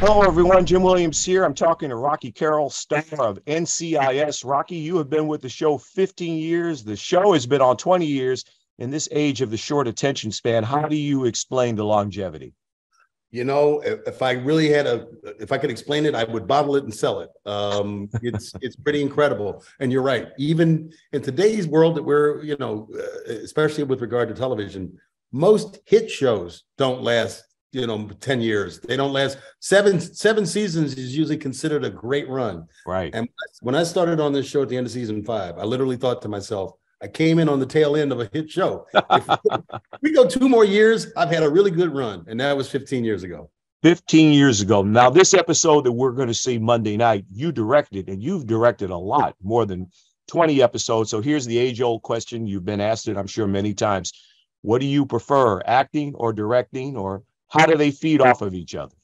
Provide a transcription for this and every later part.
Hello, everyone. Jim Williams here. I'm talking to Rocky Carroll, star of NCIS. Rocky, you have been with the show 15 years. The show has been on 20 years. In this age of the short attention span, how do you explain the longevity? If I really if I could explain it, I would bottle it and sell it. It's pretty incredible. And you're right. Even in today's world that we're, especially with regard to television, most hit shows don't last 10 years. They don't last. Seven seasons is usually considered a great run. Right. And when I started on this show at the end of season 5, I literally thought to myself, I came in on the tail end of a hit show. If we go 2 more years, I've had a really good run. And that was 15 years ago. 15 years ago. Now, this episode that we're going to see Monday night, you directed, and you've directed a lot, more than 20 episodes. So here's the age-old question. You've been asked it, I'm sure, many times. What do you prefer, acting or directing, or how do they feed off of each other?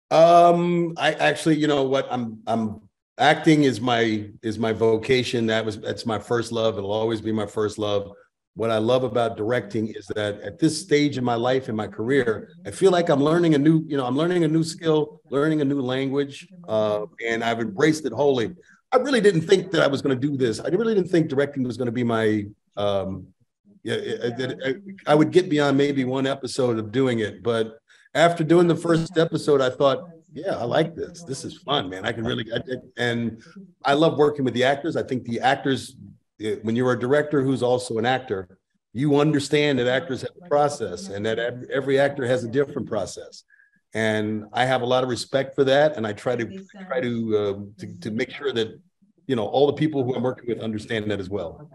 I actually, you know what, I'm acting is my vocation. That's my first love. It'll always be my first love. What I love about directing is that at this stage in my life, in my career, I feel like I'm learning a new skill, learning a new language, and I've embraced it wholly. I really didn't think that I was going to do this. I really didn't think directing was going to be my, I would get beyond maybe one episode of doing it. But after doing the first episode, I thought, yeah, I like this. This is fun, man. And I love working with the actors. I think the actors, when you're a director who's also an actor, you understand that actors have a process and that every actor has a different process. And I have a lot of respect for that. And I try to make sure that, all the people who I'm working with understand that as well.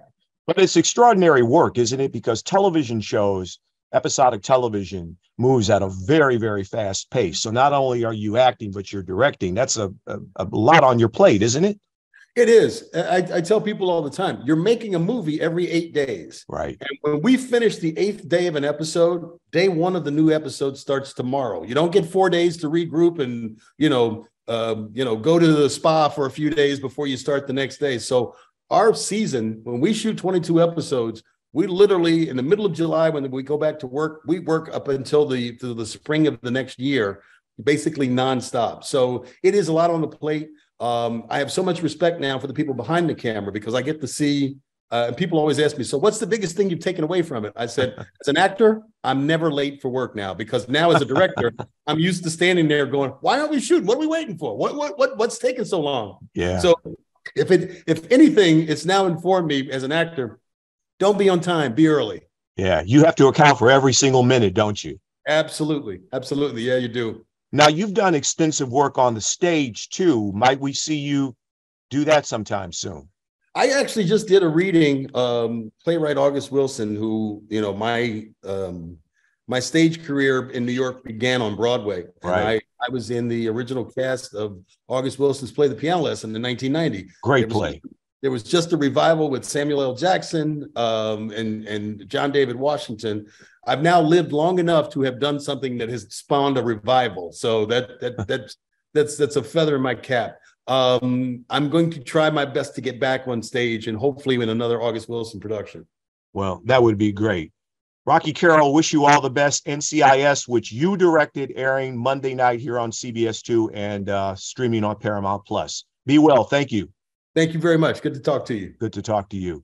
But it's extraordinary work, isn't it? Because television shows, episodic television, moves at a very, very fast pace. So not only are you acting, but you're directing. That's a lot on your plate, isn't it? It is. I tell people all the time, you're making a movie every 8 days. Right. And when we finish the 8th day of an episode, day 1 of the new episode starts tomorrow. You don't get 4 days to regroup and, go to the spa for a few days before you start the next day. So our season, when we shoot 22 episodes, we literally, in the middle of July, when we go back to work, we work up until the spring of the next year, basically nonstop. So it is a lot on the plate. I have so much respect now for the people behind the camera because I get to see, and people always ask me, so what's the biggest thing you've taken away from it? I said, as an actor, I'm never late for work now because now as a director, I'm used to standing there going, why aren't we shooting? What are we waiting for? What's taking so long? Yeah. So if anything, it's now informed me as an actor, don't be on time, be early. Yeah. You have to account for every single minute, don't you? Absolutely. Absolutely. Yeah, you do. Now, you've done extensive work on the stage, too. Might we see you do that sometime soon? I actually just did a reading, playwright August Wilson, who, my stage career in New York began on Broadway. Right. I was in the original cast of August Wilson's play, The Piano Lesson, in 1990. Great play. There was just a revival with Samuel L. Jackson and John David Washington. I've now lived long enough to have done something that has spawned a revival. So that's a feather in my cap. I'm going to try my best to get back on stage and hopefully in another August Wilson production. Well, that would be great. Rocky Carroll, wish you all the best. NCIS, which you directed, airing Monday night here on CBS2 and streaming on Paramount Plus. Be well. Thank you. Thank you very much. Good to talk to you. Good to talk to you.